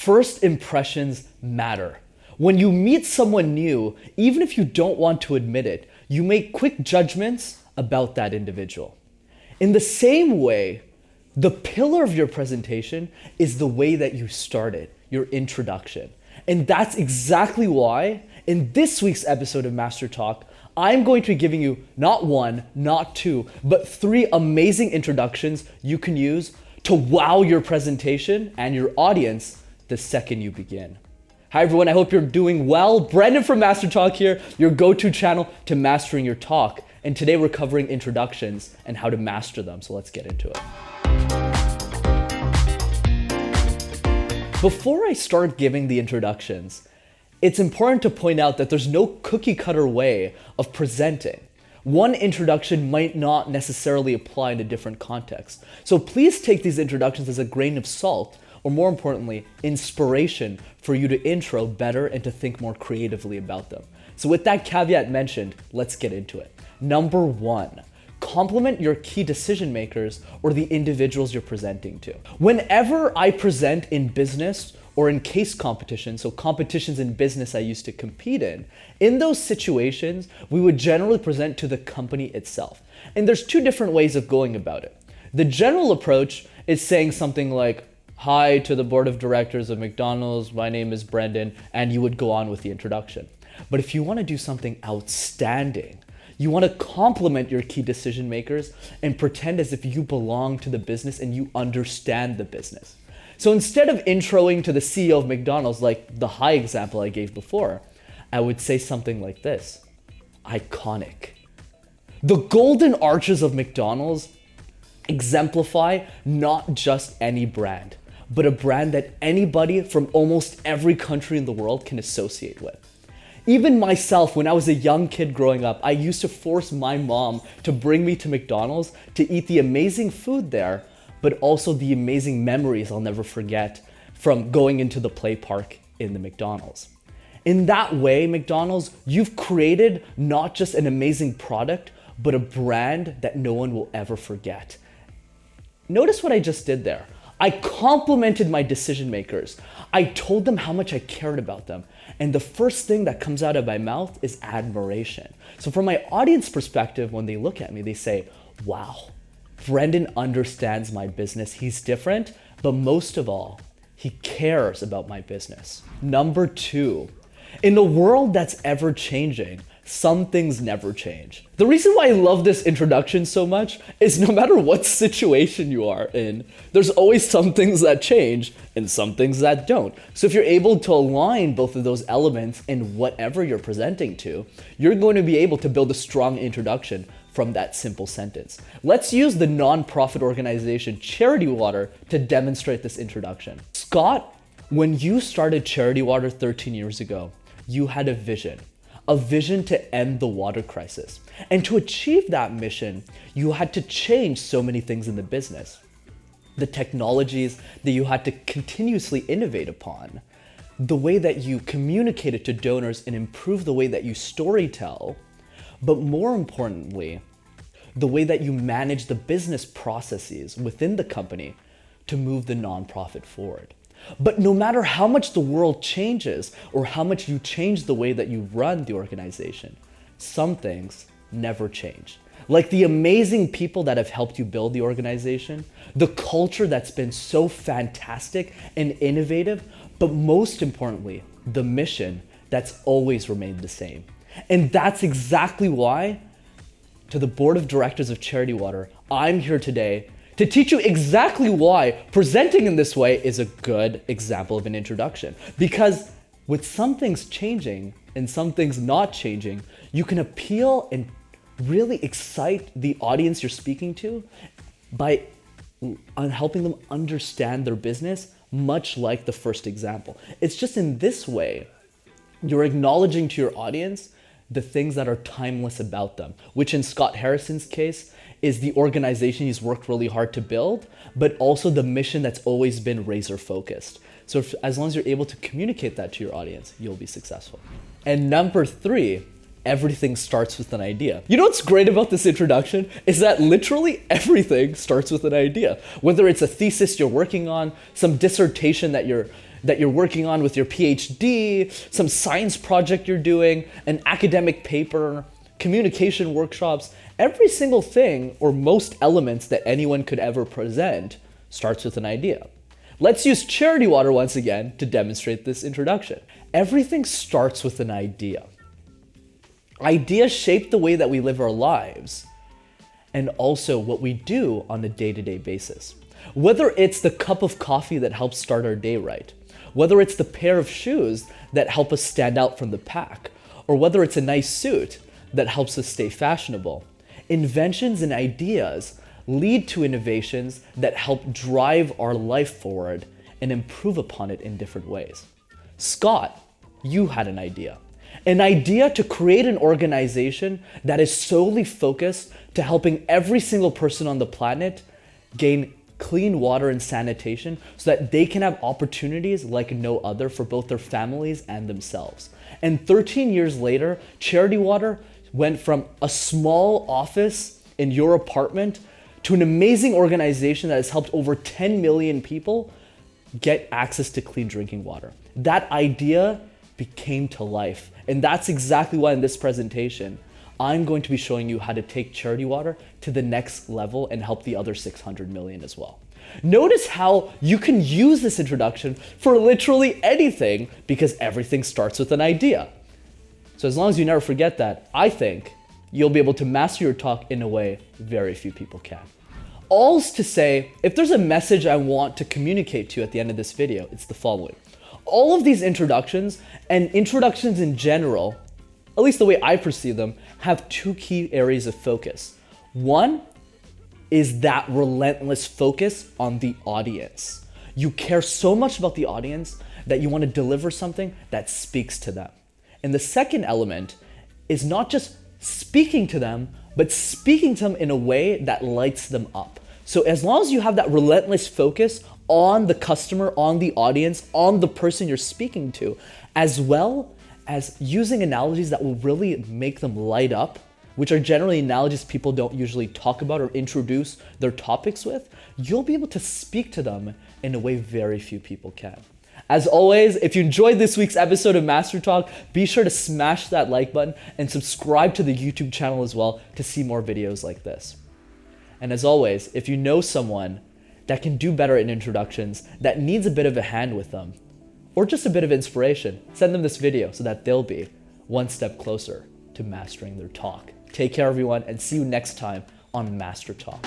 First impressions matter. When you meet someone new, even if you don't want to admit it, you make quick judgments about that individual. In the same way, the pillar of your presentation is the way that you started, your introduction. And that's exactly why in this week's episode of Master Talk, I'm going to be giving you not one, not two, but 3 amazing introductions you can use to wow your presentation and your audience the second you begin. Hi everyone, I hope you're doing well. Brendan from Master Talk here, your go-to channel to mastering your talk. And today we're covering introductions and how to master them, so let's get into it. Before I start giving the introductions, it's important to point out that there's no cookie cutter way of presenting. One introduction might not necessarily apply in a different context. So please take these introductions as a grain of salt, or more importantly, inspiration for you to intro better and to think more creatively about them. So with that caveat mentioned, let's get into it. Number 1, compliment your key decision makers or the individuals you're presenting to. Whenever I present in business or in case competitions, so competitions in business I used to compete in those situations, we would generally present to the company itself. And there's 2 different ways of going about it. The general approach is saying something like, "Hi to the board of directors of McDonald's, my name is Brendan," and you would go on with the introduction. But if you want to do something outstanding, you want to compliment your key decision makers and pretend as if you belong to the business and you understand the business. So instead of introing to the CEO of McDonald's, like the high example I gave before, I would say something like this: iconic. The golden arches of McDonald's exemplify not just any brand, but a brand that anybody from almost every country in the world can associate with. Even myself, when I was a young kid growing up, I used to force my mom to bring me to McDonald's to eat the amazing food there, but also the amazing memories I'll never forget from going into the play park in the McDonald's. In that way, McDonald's, you've created not just an amazing product, but a brand that no one will ever forget. Notice what I just did there. I complimented my decision makers. I told them how much I cared about them. And the first thing that comes out of my mouth is admiration. So from my audience perspective, when they look at me, they say, "Wow, Brendan understands my business. He's different, but most of all, he cares about my business." Number 2, in a world that's ever changing, some things never change. The reason why I love this introduction so much is no matter what situation you are in, there's always some things that change and some things that don't. So if you're able to align both of those elements in whatever you're presenting to, you're going to be able to build a strong introduction from that simple sentence. Let's use the nonprofit organization Charity Water to demonstrate this introduction. Scott, when you started Charity Water 13 years ago, you had a vision to end the water crisis. And to achieve that mission, you had to change so many things in the business. The technologies that you had to continuously innovate upon, the way that you communicated to donors and improve the way that you storytell, but more importantly, the way that you manage the business processes within the company to move the nonprofit forward. But no matter how much the world changes or how much you change the way that you run the organization, some things never change. Like the amazing people that have helped you build the organization, the culture that's been so fantastic and innovative, but most importantly, the mission that's always remained the same. And that's exactly why, to the board of directors of Charity Water, I'm here today to teach you exactly why presenting in this way is a good example of an introduction. Because with some things changing and some things not changing, you can appeal and really excite the audience you're speaking to by helping them understand their business, much like the first example. It's just in this way, you're acknowledging to your audience the things that are timeless about them, which in Scott Harrison's case is the organization he's worked really hard to build, but also the mission that's always been razor focused. So as long as you're able to communicate that to your audience, you'll be successful. And number 3, everything starts with an idea. You know what's great about this introduction is that literally everything starts with an idea. Whether it's a thesis you're working on, some dissertation that you're that you're working on with your PhD, some science project you're doing, an academic paper, communication workshops, every single thing or most elements that anyone could ever present starts with an idea. Let's use charity water once again to demonstrate this introduction. Everything starts with an idea. Ideas shape the way that we live our lives and also what we do on a day-to-day basis. Whether it's the cup of coffee that helps start our day right, whether it's the pair of shoes that help us stand out from the pack, or whether it's a nice suit that helps us stay fashionable, inventions and ideas lead to innovations that help drive our life forward and improve upon it in different ways. Scott, you had an idea. An idea to create an organization that is solely focused to helping every single person on the planet gain clean water and sanitation so that they can have opportunities like no other for both their families and themselves. And 13 years later, Charity Water went from a small office in your apartment to an amazing organization that has helped over 10 million people get access to clean drinking water. That idea became to life. And that's exactly why in this presentation, I'm going to be showing you how to take Charity Water to the next level and help the other 600 million as well. Notice how you can use this introduction for literally anything because everything starts with an idea. So as long as you never forget that, I think you'll be able to master your talk in a way very few people can. All's to say, if there's a message I want to communicate to you at the end of this video, it's the following. All of these introductions and introductions in general, at least the way I perceive them, have two key areas of focus. One is that relentless focus on the audience. You care so much about the audience that you want to deliver something that speaks to them. And the second element is not just speaking to them, but speaking to them in a way that lights them up. So as long as you have that relentless focus on the customer, on the audience, on the person you're speaking to, as well as using analogies that will really make them light up, which are generally analogies people don't usually talk about or introduce their topics with, you'll be able to speak to them in a way very few people can. As always, if you enjoyed this week's episode of Master Talk, be sure to smash that like button and subscribe to the YouTube channel as well to see more videos like this. And as always, if you know someone that can do better in introductions, that needs a bit of a hand with them, or just a bit of inspiration, send them this video so that they'll be one step closer to mastering their talk. Take care, everyone, and see you next time on Master Talk.